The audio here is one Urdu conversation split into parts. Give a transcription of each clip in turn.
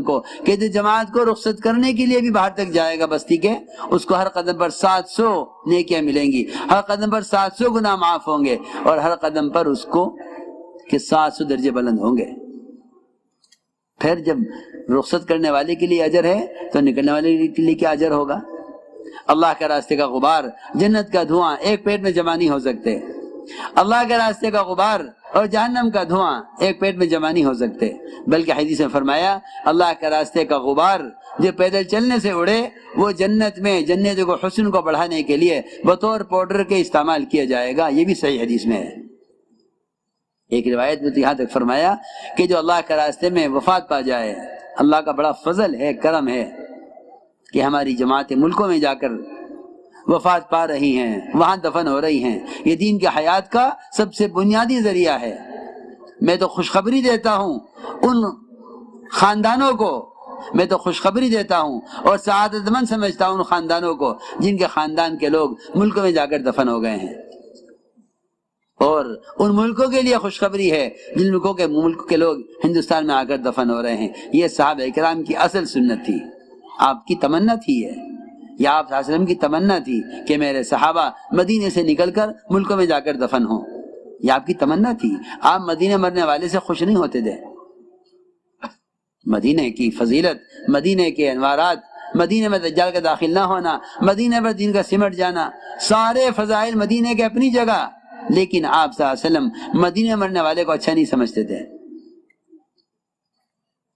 کو کہ جو جماعت کو رخصت کرنے کے لیے بھی باہر تک جائے گا بستی کے، اس کو ہر قدم پر 700 نیکیاں ملیں گی، ہر قدم پر 700 گناہ معاف ہوں گے، اور ہر قدم پر اس کو کہ 700 درجے بلند ہوں گے۔ پھر جب رخصت کرنے والے کے لیے اجر ہے تو نکلنے والے کے لیے کیا اجر ہوگا؟ اللہ کے راستے کا غبار، جنت کا دھواں ایک پیٹ میں جمع نہیں ہو سکتے، اللہ کے راستے کا غبار اور جہنم کا دھواں ایک پیٹ میں جمع نہیں ہو سکتے، بلکہ حدیث میں فرمایا اللہ کے راستے کا غبار جو پیدل چلنے سے اڑے وہ جنت میں جنت کو حسن کو بڑھانے کے لیے بطور پاؤڈر کے استعمال کیا جائے گا۔ یہ بھی صحیح حدیث میں ہے۔ ایک روایت میں تو یہاں تک فرمایا کہ جو اللہ کے راستے میں وفات پا جائے، اللہ کا بڑا فضل ہے، کرم ہے کہ ہماری جماعتیں ملکوں میں جا کر وفات پا رہی ہیں، وہاں دفن ہو رہی ہیں۔ یہ دین کی حیات کا سب سے بنیادی ذریعہ ہے۔ میں تو خوشخبری دیتا ہوں ان خاندانوں کو، میں تو خوشخبری دیتا ہوں اور سعادت مند سمجھتا ہوں ان خاندانوں کو جن کے خاندان کے لوگ ملکوں میں جا کر دفن ہو گئے ہیں، اور ان ملکوں کے لیے خوشخبری ہے جن ملک کے لوگ ہندوستان میں آ کر دفن ہو رہے ہیں۔ یہ صحابہ کرام کی اصل سنت تھی، آپ کی تمنا تھی، یا آپ صلی اللہ علیہ وسلم کی تمنا تھی کہ میرے صحابہ مدینے سے نکل کر ملکوں میں جا کر دفن ہوں، یہ آپ کی تمنا تھی۔ آپ مدینے مرنے والے سے خوش نہیں ہوتے تھے۔ مدینے کی فضیلت، مدینے کے انوارات، مدینے میں دجال کا داخل نہ ہونا، مدینے پر دین کا سمٹ جانا، سارے فضائل مدینے کے اپنی جگہ، لیکن آپ صلی اللہ علیہ وسلم مدینے مرنے والے کو اچھا نہیں سمجھتے تھے۔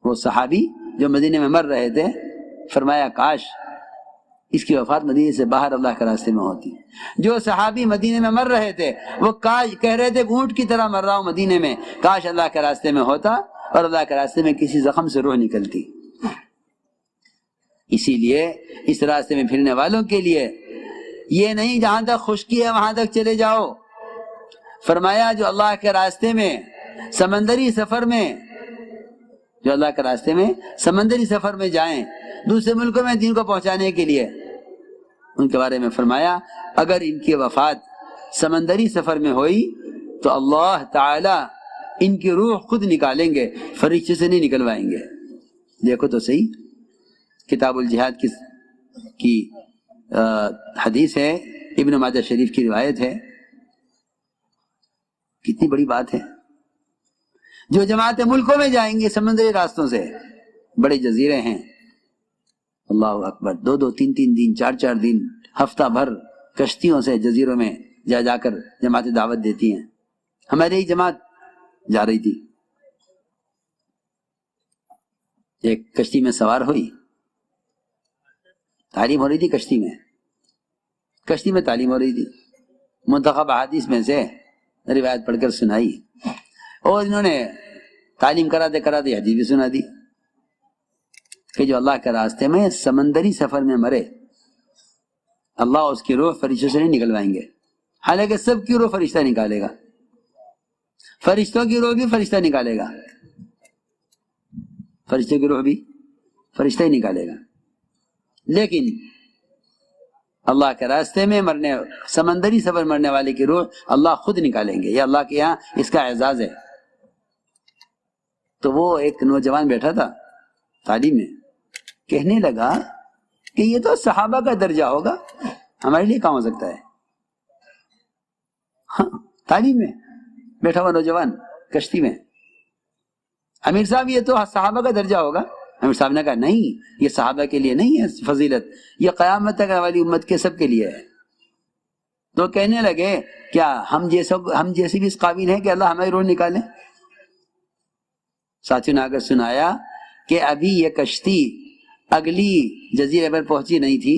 وہ صحابی جو مدینے میں مر رہے تھے فرمایا کاش اس کی وفات مدینے سے باہر اللہ کے راستے میں ہوتی۔ جو صحابی مدینے میں مر رہے تھے وہ کاش کہہ رہے تھے اونٹ کی طرح مر رہا ہوں مدینے میں، کاش اللہ کے راستے میں ہوتا اور اللہ کے راستے میں کسی زخم سے روح نکلتی۔ اسی لیے اس راستے میں پھرنے والوں کے لیے یہ نہیں جہاں تک خشکی ہے وہاں تک چلے جاؤ، فرمایا جو اللہ کے راستے میں سمندری سفر میں، جو اللہ کے راستے میں سمندری سفر میں جائیں دوسرے ملکوں میں دین کو پہنچانے کے لیے، ان کے بارے میں فرمایا اگر ان کی وفات سمندری سفر میں ہوئی تو اللہ تعالی ان کی روح خود نکالیں گے، فرشتے سے نہیں نکلوائیں گے۔ دیکھو تو صحیح، کتاب الجہاد کی حدیث ہے، ابن ماجہ شریف کی روایت ہے، کتنی بڑی بات ہے۔ جو جماعتیں ملکوں میں جائیں گے سمندری راستوں سے، بڑے جزیرے ہیں، اللہ اکبر، 2 3 دن، 4 دن، ہفتہ بھر کشتیوں سے جزیروں میں جا کر جماعتیں دعوت دیتی ہیں۔ ہماری ایک جماعت جا رہی تھی، ایک کشتی میں سوار ہوئی، تعلیم ہو رہی تھی کشتی میں تعلیم ہو رہی تھی، منتخب احادیث میں سے روایت پڑھ کر سنائی، اور انہوں نے تعلیم کراتے کراتے حدیث بھی سنا دی کہ جو اللہ کے راستے میں سمندری سفر میں مرے اللہ اس کی روح فرشتوں سے نہیں نکلوائیں گے، حالانکہ سب کی روح فرشتہ نکالے گا، فرشتوں کی روح بھی فرشتہ نکالے گا، فرشتوں کی روح بھی فرشتہ ہی نکالے گا، لیکن اللہ کے راستے میں سمندری سفر مرنے والے کی روح اللہ خود نکالیں گے، یہ اللہ کے یہاں اس کا اعزاز ہے۔ تو وہ ایک نوجوان بیٹھا تھا تعلیم میں، کہنے لگا کہ یہ تو صحابہ کا درجہ ہوگا، ہمارے لیے کہاں ہو سکتا ہے؟ ہاں، تعلیم میں بیٹھا ہوا نوجوان کشتی میں، امیر صاحب یہ تو صحابہ کا درجہ ہوگا۔ امیر صاحب نے کہا نہیں، یہ صحابہ کے لیے نہیں ہے فضیلت، یہ قیامت تک والی امت کے سب کے لیے ہے۔ تو کہنے لگے کیا ہم جیسے بھی اس قابل ہیں کہ اللہ ہماری روح نکالے؟ ساتھیوں نے آ کر سنایا کہ ابھی یہ کشتی اگلی جزیرے پر پہنچی نہیں تھی،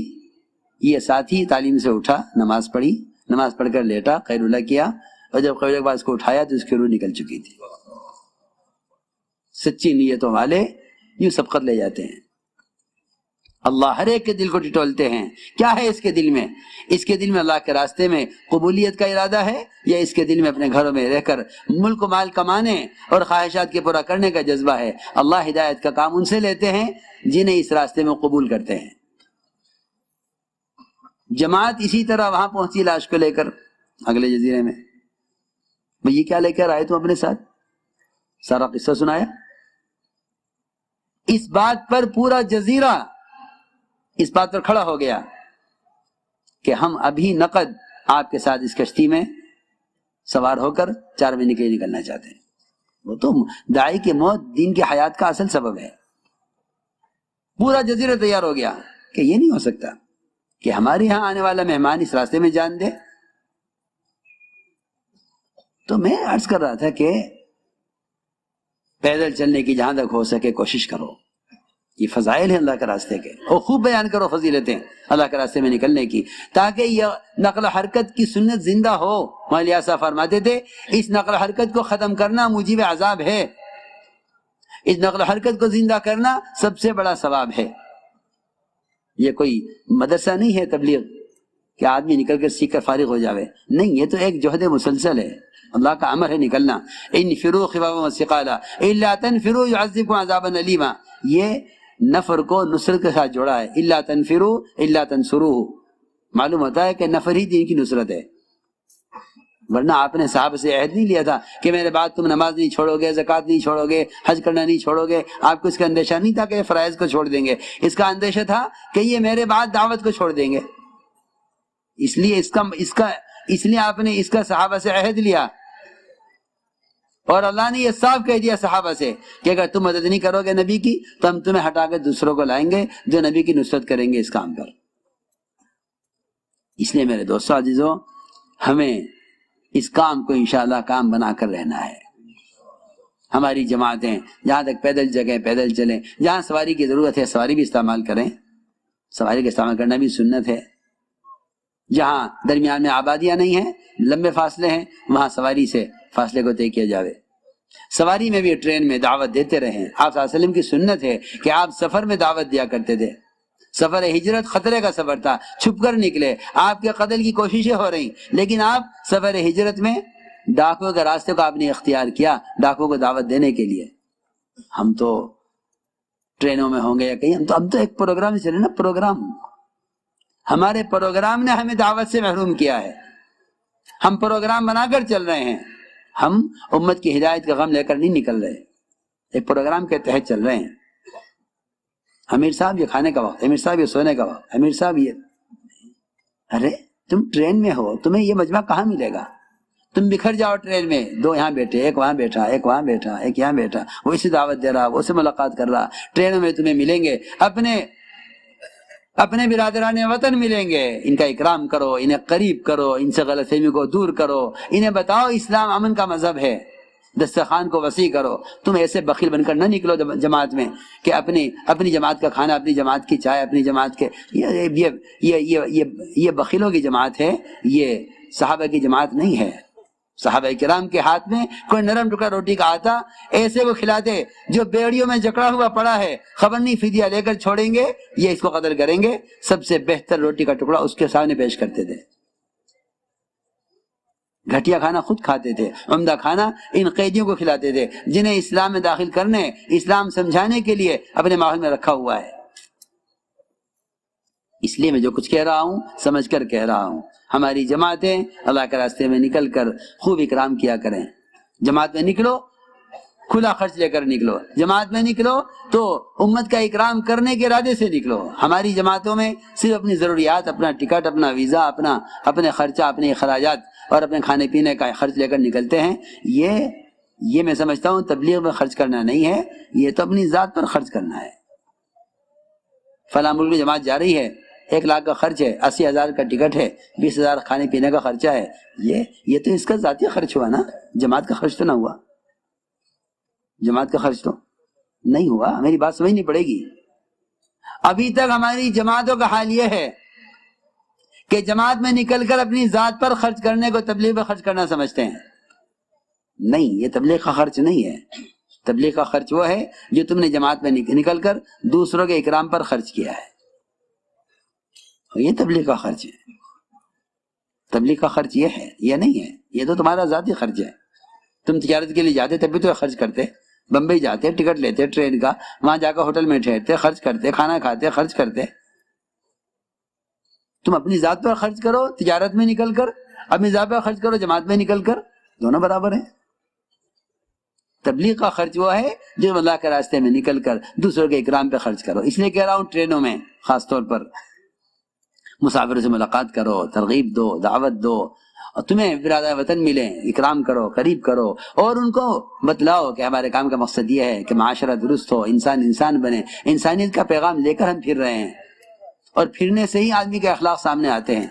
یہ ساتھی تعلیم سے اٹھا، نماز پڑھی، نماز پڑھ کر لیٹا، خیر اللہ کیا، اور جب خیر اللہ کے بعد اس کو اٹھایا تو اس کی روح نکل چکی تھی۔ سچی نیتوں والے یوں سبقت لے جاتے ہیں۔ اللہ ہر ایک کے دل کو ٹٹولتے ہیں، کیا ہے اس کے دل میں؟ اس کے دل میں اللہ کے راستے میں قبولیت کا ارادہ ہے، یا اس کے دل میں اپنے گھروں میں رہ کر ملک و مال کمانے اور خواہشات کے پورا کرنے کا جذبہ ہے؟ اللہ ہدایت کا کام ان سے لیتے ہیں جنہیں اس راستے میں قبول کرتے ہیں۔ جماعت اسی طرح وہاں پہنچی لاش کو لے کر اگلے جزیرے میں، یہ کیا لے کر آئے تم اپنے ساتھ؟ سارا قصہ سنایا اس بات پر پورا جزیرہ اس بات پر کھڑا ہو گیا کہ ہم ابھی نقد آپ کے ساتھ اس کشتی میں سوار ہو کر 4 مہینے کے لیے نکلنا چاہتے ہیں. وہ تو داعی کی موت دین کی حیات کا اصل سبب ہے. پورا جزیرہ تیار ہو گیا کہ یہ نہیں ہو سکتا کہ ہمارے یہاں آنے والا مہمان اس راستے میں جان دے. تو میں عرض کر رہا تھا کہ پیدل چلنے کی جہاں تک ہو سکے کوشش کرو. یہ فضائل ہیں اللہ کے راستے کے، اور خوب بیان کرو فضیلتیں اللہ کے راستے میں نکلنے کی، تاکہ یہ نقل و حرکت کی سنت زندہ ہو. مولانا صاحب فرماتے تھے اس نقل و حرکت کو ختم کرنا موجب عذاب ہے، اس نقل و حرکت کو زندہ کرنا سب سے بڑا ثواب ہے. یہ کوئی مدرسہ نہیں ہے تبلیغ کہ آدمی نکل کر سیکھ کر فارغ ہو جاوے، نہیں، یہ تو ایک جہد مسلسل ہے. اللہ کا امر ہے نکلنا. انفروا خفافا وثقالا الا تنفروا يعذبكم عذابا الیما. یہ نفر کو نصرت کے ساتھ جوڑا ہے. الا تنفروا الا تنصروه. معلوم ہوتا ہے کہ نفر ہی دین کی نصرت ہے، ورنہ آپ نے صحابہ سے عہد نہیں لیا تھا کہ میرے بعد تم نماز نہیں چھوڑو گے، زکوٰۃ نہیں چھوڑو گے، حج کرنا نہیں چھوڑو گے. آپ کو اس کا اندیشہ نہیں تھا کہ یہ فرائض کو چھوڑ دیں گے، اس کا اندیشہ تھا کہ یہ میرے بعد دعوت کو چھوڑ دیں گے. اس لیے آپ نے اس کا صحابہ سے عہد لیا، اور اللہ نے یہ صاف کہہ دیا صحابہ سے کہ اگر تم مدد نہیں کرو گے نبی کی تو ہم تمہیں ہٹا کے دوسروں کو لائیں گے جو نبی کی نصرت کریں گے اس کام پر. اس لیے میرے دوستو عزیزو، ہمیں اس کام کو انشاءاللہ کام بنا کر رہنا ہے. ہماری جماعتیں جہاں تک پیدل جگہیں پیدل چلیں، جہاں سواری کی ضرورت ہے سواری بھی استعمال کریں. سواری کا استعمال کرنا بھی سنت ہے. جہاں درمیان میں آبادیاں نہیں ہیں، لمبے فاصلے ہیں، وہاں سواری سے فاصلے کو طے کیا جاوے. سواری میں بھی ٹرین میں دعوت دیتے رہیں. آپ صلی اللہ علیہ وسلم کی سنت ہے کہ آپ سفر میں دعوت دیا کرتے تھے. سفر ہجرت خطرے کا سفر تھا، چھپ کر نکلے، آپ کے قتل کی کوششیں ہو رہی، لیکن آپ سفر ہجرت میں ڈاکوؤں کے راستے کو آپ نے اختیار کیا ڈاکوؤں کو دعوت دینے کے لیے. ہم تو ٹرینوں میں ہوں گے یا کہیں، ہم تو ایک پروگرام چلے نا. پروگرام ہمارے پروگرام نے ہمیں دعوت سے محروم کیا ہے. ہم پروگرام بنا کر چل رہے ہیں، ہم امت کی ہدایت کا غم لے کر نہیں نکل رہے، ایک پروگرام کے تحت چل رہے ہیں. امیر صاحب یہ کھانے کا وقت، امیر صاحب یہ سونے کا وقت، امیر صاحب یہ. ارے تم ٹرین میں ہو، تمہیں یہ مجمع کہاں ملے گا؟ تم بکھر جاؤ ٹرین میں، 2 یہاں بیٹھے، ایک وہاں بیٹھا، ایک وہاں بیٹھا، ایک یہاں بیٹھا، وہ اسے دعوت دے رہا، وہ اسے ملاقات کر رہا. ٹرینوں میں تمہیں ملیں گے اپنے برادران وطن ملیں گے. ان کا اکرام کرو، انہیں قریب کرو، ان سے غلط فہمی کو دور کرو، انہیں بتاؤ اسلام امن کا مذہب ہے. دسترخوان کو وسیع کرو. تم ایسے بخیل بن کر نہ نکلو جماعت میں کہ اپنی جماعت کا کھانا، اپنی جماعت کی چائے، اپنی جماعت کے یہ بخیلوں کی جماعت ہے. یہ صحابہ کی جماعت نہیں ہے. صحابہ کرام کے ہاتھ میں کوئی نرم ٹکڑا روٹی کا آتا ایسے وہ کھلاتے جو بیڑیوں میں جکڑا ہوا پڑا ہے، خبر نہیں فدیہ لے کر چھوڑیں گے، یہ اس کو قدر کریں گے. سب سے بہتر روٹی کا ٹکڑا اس کے سامنے پیش کرتے تھے. گھٹیا کھانا خود کھاتے تھے، عمدہ کھانا ان قیدیوں کو کھلاتے تھے جنہیں اسلام میں داخل کرنے، اسلام سمجھانے کے لیے اپنے ماحول میں رکھا ہوا ہے. اس لیے میں جو کچھ کہہ رہا ہوں سمجھ کر کہہ رہا ہوں. ہماری جماعتیں اللہ کے راستے میں نکل کر خوب اکرام کیا کریں. جماعت میں نکلو کھلا خرچ لے کر نکلو. جماعت میں نکلو تو امت کا اکرام کرنے کے ارادے سے نکلو. ہماری جماعتوں میں صرف اپنی ضروریات، اپنا ٹکٹ، اپنا ویزا، اپنے خرچہ، اپنے اخراجات اور اپنے کھانے پینے کا خرچ لے کر نکلتے ہیں. یہ میں سمجھتا ہوں تبلیغ میں خرچ کرنا نہیں ہے، یہ تو اپنی ذات پر خرچ کرنا ہے. فلاں ملک میں جماعت جا رہی ہے، 1 لاکھ کا خرچ ہے، 80,000 کا ٹکٹ ہے، 20,000 کھانے پینے کا خرچہ ہے. یہ تو اس کا ذاتی خرچ ہوا نا، جماعت کا خرچ تو نہ ہوا. جماعت کا خرچ تو نہیں ہوا. میری بات سمجھنی پڑے گی. ابھی تک ہماری جماعتوں کا حال یہ ہے کہ جماعت میں نکل کر اپنی ذات پر خرچ کرنے کو تبلیغ میں خرچ کرنا سمجھتے ہیں. نہیں، یہ تبلیغ کا خرچ نہیں ہے. تبلیغ کا خرچ وہ ہے جو تم نے جماعت میں نکل کر دوسروں کے اکرام پر خرچ کیا ہے. یہ تبلیغ کا خرچ ہے. تبلیغ کا خرچ یہ ہے، یہ نہیں ہے. یہ تو تمہارا ذاتی خرچ ہے. تم تجارت کے لیے جاتے تب بھی تو خرچ کرتے. بمبئی جاتے، ٹکٹ لیتے ٹرین کا، وہاں جا کر ہوٹل میں ٹھہرتے، خرچ کرتے، کھانا کھاتے، خرچ کرتے. تم اپنی ذات پر خرچ کرو تجارت میں نکل کر، اپنی ذات پر خرچ کرو جماعت میں نکل کر، دونوں برابر ہیں. تبلیغ کا خرچ وہ ہے جو اللہ کے راستے میں نکل کر دوسروں کے اکرام پہ خرچ کرو. اس لیے کہہ رہا ہوں ٹرینوں میں خاص طور پر مسافروں سے ملاقات کرو، ترغیب دو، دعوت دو، اور تمہیں برادر وطن ملیں، اکرام کرو، قریب کرو، اور ان کو بتلاؤ کہ ہمارے کام کا مقصد یہ ہے کہ معاشرہ درست ہو، انسان انسان بنے. انسانیت کا پیغام لے کر ہم پھر رہے ہیں، اور پھرنے سے ہی آدمی کے اخلاق سامنے آتے ہیں.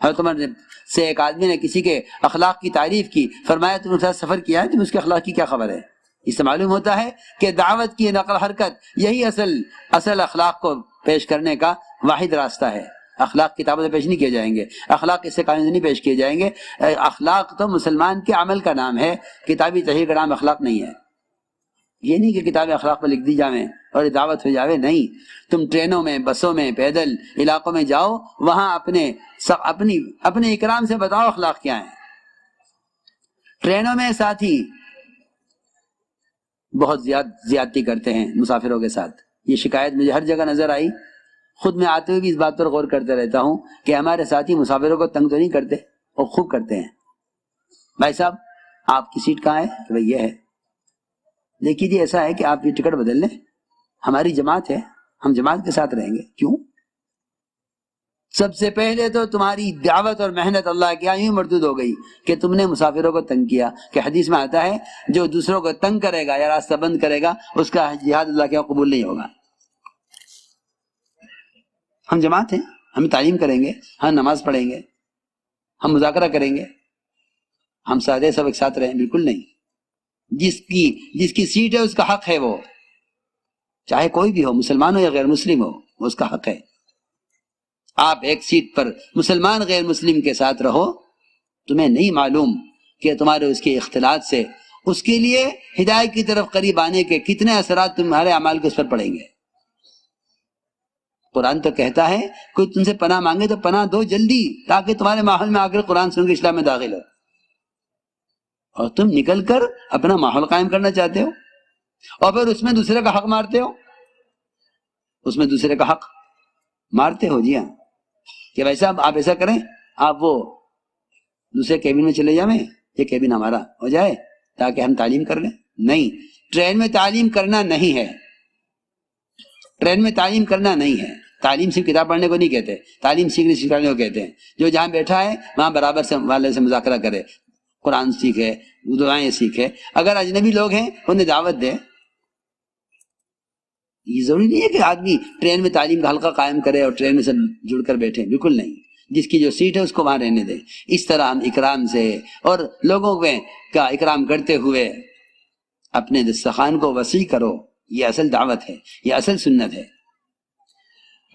حضرت عمر سے ایک آدمی نے کسی کے اخلاق کی تعریف کی، فرمایا تم اس کے ساتھ سفر کیا ہے، تم اس کے اخلاق کی کیا خبر ہے؟ اس سے معلوم ہوتا ہے کہ دعوت کی نقل حرکت یہی اصل اخلاق کو پیش کرنے کا واحد راستہ ہے. اخلاق کتابوں سے پیش نہیں کیے جائیں گے، اخلاق اس سے قانون سے نہیں پیش کیے جائیں گے. اخلاق تو مسلمان کے عمل کا نام ہے، کتابی تحریر کا نام اخلاق نہیں ہے. یہ نہیں کہ کتابیں اخلاق پر لکھ دی جاویں اور دعوت ہو جاوے، نہیں. تم ٹرینوں میں، بسوں میں، پیدل علاقوں میں جاؤ، وہاں اپنے اکرام سے بتاؤ اخلاق کیا ہیں. ٹرینوں میں ساتھی بہت زیادتی کرتے ہیں مسافروں کے ساتھ. یہ شکایت مجھے ہر جگہ نظر آئی. خود میں آتے ہوئے بھی اس بات پر غور کرتے رہتا ہوں کہ ہمارے ساتھی مسافروں کو تنگ تو نہیں کرتے، اور خوب کرتے ہیں. بھائی صاحب آپ کی سیٹ کہاں ہے؟ کہ بھائی یہ ہے. دیکھیے جی ایسا ہے کہ آپ یہ ٹکٹ بدل لیں، ہماری جماعت ہے، ہم جماعت کے ساتھ رہیں گے. کیوں؟ سب سے پہلے تو تمہاری دعوت اور محنت اللہ کی یوں مردود ہو گئی کہ تم نے مسافروں کو تنگ کیا. کہ حدیث میں آتا ہے جو دوسروں کو تنگ کرے گا یا راستہ بند کرے گا اس کا جہاد اللہ کے یہاں قبول نہیں ہوگا. ہم جماعت ہیں، ہم تعلیم کریں گے، ہم نماز پڑھیں گے، ہم مذاکرہ کریں گے، ہم سارے سب ایک ساتھ رہیں. بالکل نہیں. جس کی سیٹ ہے اس کا حق ہے، وہ چاہے کوئی بھی ہو، مسلمان ہو یا غیر مسلم ہو، وہ اس کا حق ہے. آپ ایک سیٹ پر مسلمان غیر مسلم کے ساتھ رہو، تمہیں نہیں معلوم کہ تمہارے اس کے اختلاط سے اس کے لیے ہدایت کی طرف قریب آنے کے کتنے اثرات تمہارے اعمال کے اس پر پڑیں گے. قرآن تو کہتا ہے کوئی تم سے پناہ مانگے تو پناہ دو جلدی، تاکہ تمہارے ماحول میں آ کر قرآن سن کے اسلام میں داخل ہو. اور تم نکل کر اپنا ماحول قائم کرنا چاہتے ہو، اور پھر اس میں دوسرے کا حق مارتے ہو. اس میں دوسرے کا حق مارتے ہو. جی ہاں، کہ بھائی صاحب آپ ایسا کریں، آپ وہ دوسرے کیبن میں چلے جائیں، یہ کیبن ہمارا ہو جائے تاکہ ہم تعلیم کر لیں. نہیں، ٹرین میں تعلیم کرنا نہیں ہے. ٹرین میں تعلیم کرنا نہیں ہے. تعلیم صرف کتاب پڑھنے کو نہیں کہتے، تعلیم سیکھنے کو کہتے ہیں. جو جہاں بیٹھا ہے وہاں برابر سے والے سے مذاکرہ کرے، قرآن سیکھے، دعائیں سیکھے. اگر اجنبی لوگ ہیں انہیں دعوت دے. یہ ضروری نہیں ہے کہ آدمی ٹرین میں تعلیم کا حلقہ قائم کرے اور ٹرین میں سب جڑ کر بیٹھے. بالکل نہیں. جس کی جو سیٹ ہے اس کو وہاں رہنے دیں. اس طرح ہم اکرام سے اور لوگوں کا اکرام کرتے ہوئے اپنے دسترخوان کو وسیع کرو. یہ اصل دعوت ہے، یہ اصل سنت ہے.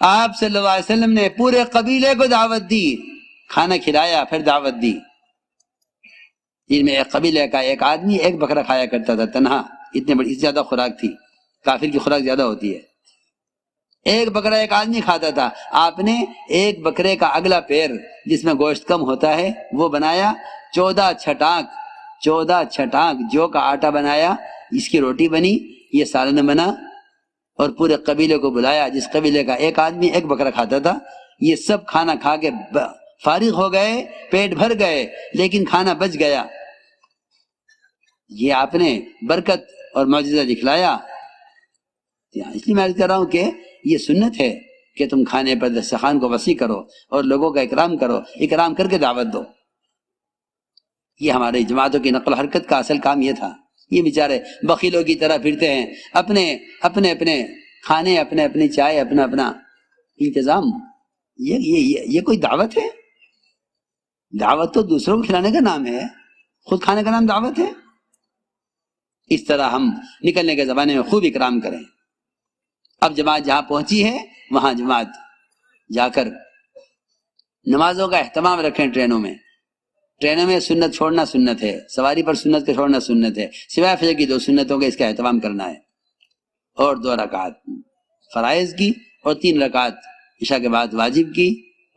آپ صلی اللہ علیہ وسلم نے پورے قبیلے کو دعوت دی، کھانا کھلایا، پھر دعوت دی. جن میں ایک قبیلے کا ایک آدمی ایک بکرا کھایا کرتا تھا تنہا. اتنے بڑی زیادہ خوراک تھی، کافر کی خوراک زیادہ ہوتی ہے. ایک بکرا ایک آدمی کھاتا تھا. آپ نے ایک بکرے کا اگلا پیر جس میں گوشت کم ہوتا ہے وہ بنایا، 14 چھٹانک جو کا آٹا بنایا، اس کی روٹی بنی، یہ سالن بنا، اور پورے قبیلے کو بلایا. جس قبیلے کا ایک آدمی ایک بکرا کھاتا تھا، یہ سب کھانا کھا کے فارغ ہو گئے، پیٹ بھر گئے، لیکن کھانا بچ گیا. یہ آپ نے برکت اور معجزہ دکھلایا. اس لیے میں عرض کر رہا ہوں کہ یہ سنت ہے کہ تم کھانے پر دسترخوان کو وسیع کرو اور لوگوں کا اکرام کرو، اکرام کر کے دعوت دو. یہ ہمارے جماعتوں کی نقل حرکت کا اصل کام یہ تھا. یہ بیچارے بخیلوں کی طرح پھرتے ہیں، اپنے کھانے، اپنی چائے، اپنا انتظام. یہ کوئی دعوت ہے؟ دعوت تو دوسروں کو کھلانے کا نام ہے، خود کھانے کا نام دعوت ہے. اس طرح ہم نکلنے کے زمانے میں خوب اکرام کریں. اب جماعت جہاں پہنچی ہے وہاں جماعت جا کر نمازوں کا اہتمام رکھیں. ٹرینوں میں سنت چھوڑنا سنت ہے، سواری پر سنت کو چھوڑنا سنت ہے. سوائے فجر کی 2 سنتوں کا اس کا اہتمام کرنا ہے، اور 2 رکعت فرائض کی، اور 3 رکعت عشاء کے بعد واجب کی،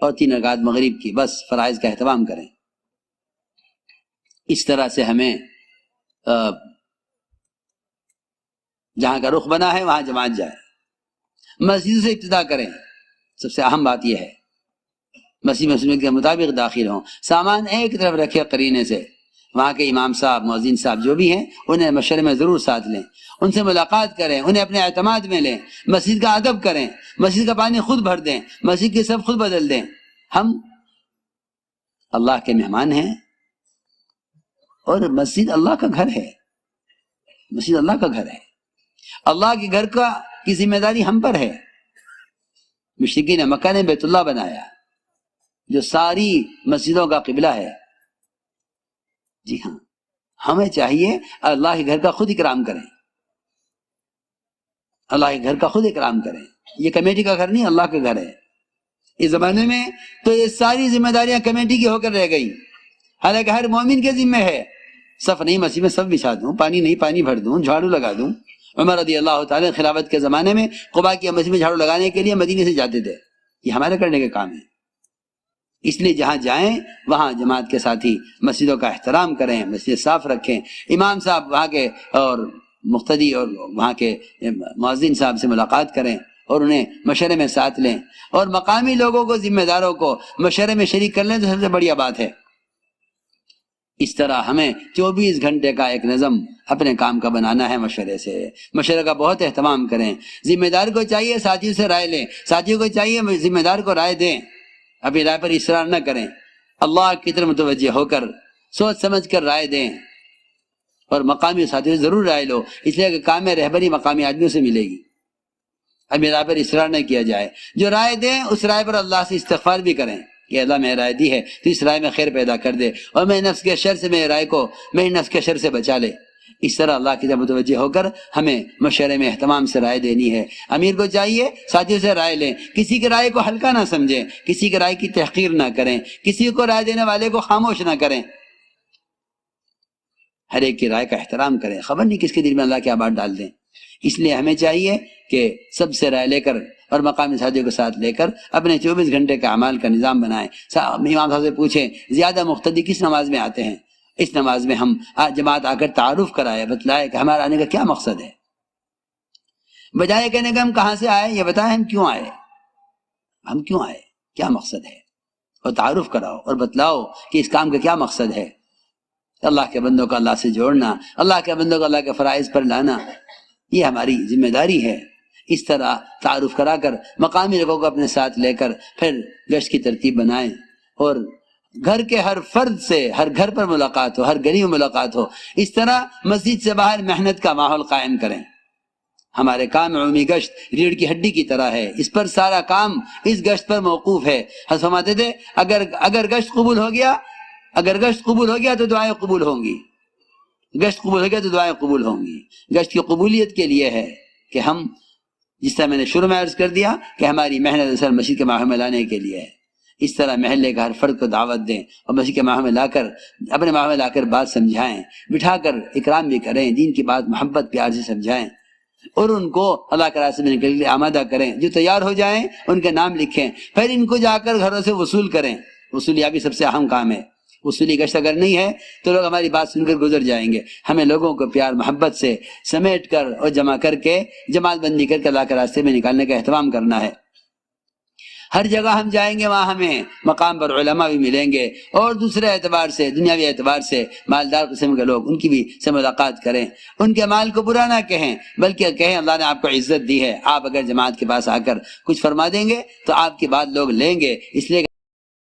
اور 3 رکعت مغرب کی. بس فرائض کا اہتمام کریں. اس طرح سے ہمیں جہاں کا رخ بنا ہے وہاں جماعت جائے. مسجد سے ابتدا کریں. سب سے اہم بات یہ ہے مسجد مسلم کے مطابق داخل ہوں. سامان ایک طرف رکھے قرینے سے، وہاں کے امام صاحب مؤذن صاحب جو بھی ہیں انہیں مشورے میں ضرور ساتھ لیں، ان سے ملاقات کریں، انہیں اپنے اعتماد میں لیں، مسجد کا ادب کریں، مسجد کا پانی خود بھر دیں، مسجد کے سب خود بدل دیں۔ ہم اللہ کے مہمان ہیں اور مسجد اللہ کا گھر ہے، مسجد اللہ کا گھر ہے، اللہ کے گھر کی ذمہ داری ہم پر ہے۔ مشرکین مکہ نے بیت اللہ بنایا جو ساری مسجدوں کا قبلہ ہے۔ جی ہاں، ہمیں چاہیے اللہ کے گھر کا خود اکرام کریں، اللہ کے گھر کا خود اکرام کریں۔ یہ کمیٹی کا گھر نہیں، اللہ کا گھر ہے۔ اس زمانے میں تو یہ ساری ذمہ داریاں کمیٹی کی ہو کر رہ گئی، حالانکہ ہر مومن کے ذمہ ہے۔ صف نہیں مسجد میں صف بچھا دوں، پانی نہیں پانی بھر دوں، جھاڑو لگا دوں۔ عمر رضی اللہ تعالی خلافت کے زمانے میں قباء کی مسجد میں جھاڑو لگانے کے لیے مدینے سے جاتے تھے۔ یہ ہمارے کرنے کا کام ہے۔ اس لیے جہاں جائیں وہاں جماعت کے ساتھی مسجدوں کا احترام کریں، مسجد صاف رکھیں، امام صاحب وہاں کے اور مقتدی اور وہاں کے مؤذن صاحب سے ملاقات کریں اور انہیں مشورے میں ساتھ لیں، اور مقامی لوگوں کو، ذمہ داروں کو مشورے میں شریک کر لیں تو سب سے بڑھیا بات ہے۔ اس طرح ہمیں 24 گھنٹے کا ایک نظم اپنے کام کا بنانا ہے، مشورے سے، مشورے کا بہت اہتمام کریں۔ ذمہ دار کو چاہیے ساتھیوں سے رائے لیں، ساتھیوں کو چاہیے ذمہ دار کو رائے دیں، اپنی رائے پر اصرار نہ کریں، اللہ کی طرف متوجہ ہو کر سوچ سمجھ کر رائے دیں، اور مقامی ساتھیوں سے ضرور رائے لو، اس لیے کہ کام میں رہبری مقامی آدمیوں سے ملے گی۔ اپنی رائے پر اصرار نہ کیا جائے، جو رائے دیں اس رائے پر اللہ سے استغفار بھی کریں کہ اللہ میں رائے دی ہے تو اس رائے میں خیر پیدا کر دے، اور میں نفس کے شر سے میرے رائے کو میری نفس کے شر سے بچا لے۔ اس طرح اللہ کی طرف متوجہ ہو کر ہمیں مشورے میں اہتمام سے رائے دینی ہے۔ امیر کو چاہیے ساتھیوں سے رائے لیں، کسی کی رائے کو ہلکا نہ سمجھیں، کسی کی رائے کی تحقیر نہ کریں، کسی کو رائے دینے والے کو خاموش نہ کریں، ہر ایک کی رائے کا احترام کریں، خبر نہیں کس کے دل میں اللہ کی بات ڈال دیں۔ اس لیے ہمیں چاہیے کہ سب سے رائے لے کر اور مقامی ساتھیوں کے ساتھ لے کر اپنے 24 گھنٹے کا اعمال کا نظام بنائیں۔ امام صاحب سے پوچھیں زیادہ مقتدی کس نماز میں آتے ہیں، اس نماز میں ہم جماعت آ کر تعارف کرائے، بتلائے کہ ہمارا آنے کا کیا مقصد ہے، بجائے کہنے کہ ہم کہاں سے آئے، یہ بتائیں ہم کیوں آئے، ہم کیوں آئے، کیا مقصد ہے، اور تعارف کراؤ اور بتلاؤ کہ اس کام کا کیا مقصد ہے۔ اللہ کے بندوں کو اللہ سے جوڑنا، اللہ کے بندوں کو اللہ کے فرائض پر لانا، یہ ہماری ذمہ داری ہے۔ اس طرح تعارف کرا کر مقامی لوگوں کو اپنے ساتھ لے کر پھر گشت کی ترتیب بنائیں، اور گھر کے ہر فرد سے ہر گھر پر ملاقات ہو، ہر گلی میں ملاقات ہو۔ اس طرح مسجد سے باہر محنت کا ماحول قائم کریں۔ ہمارے کام عمومی گشت ریڑھ کی ہڈی کی طرح ہے، اس پر سارا کام اس گشت پر موقوف ہے۔ حضرت فرماتے تھے اگر گشت قبول ہو گیا، اگر گشت قبول ہو گیا تو دعائیں قبول ہوں گی، گشت قبول ہو گیا تو دعائیں قبول ہوں گی۔ گشت کی قبولیت کے لیے ہے کہ ہم، جس طرح میں نے شروع میں عرض کر دیا کہ ہماری محنت اثر مسجد کے ماحول میں لانے کے لیے ہے، اس طرح محلے کا ہر فرد کو دعوت دیں اور مسجد کے ماحول میں لا کر، اپنے ماحول میں لا کر بات سمجھائیں، بٹھا کر اکرام بھی کریں، دین کی بات محبت پیار سے سمجھائیں، اور ان کو اللہ کے راستے میں نکلنے کے لیے آمادہ کریں۔ جو تیار ہو جائیں ان کے نام لکھیں، پھر ان کو جا کر گھروں سے وصول کریں۔ وصولیابی سب سے اہم کام ہے۔ وصولی گشت اگر نہیں ہے تو لوگ ہماری بات سن کر گزر جائیں گے۔ ہمیں لوگوں کو پیار محبت سے سمیٹ کر اور جمع کر کے جماعت بندی کر کے اللہ کے راستے میں نکالنے کا اہتمام کرنا ہے۔ ہر جگہ ہم جائیں گے وہاں ہمیں مقام پر علماء بھی ملیں گے، اور دوسرے اعتبار سے، دنیاوی اعتبار سے مالدار قسم کے لوگ، ان کی بھی سے ملاقات کریں۔ ان کے مال کو برا نہ کہیں، بلکہ کہیں اللہ نے آپ کو عزت دی ہے، آپ اگر جماعت کے پاس آ کر کچھ فرما دیں گے تو آپ کی بات لوگ لیں گے، اس لیے کہ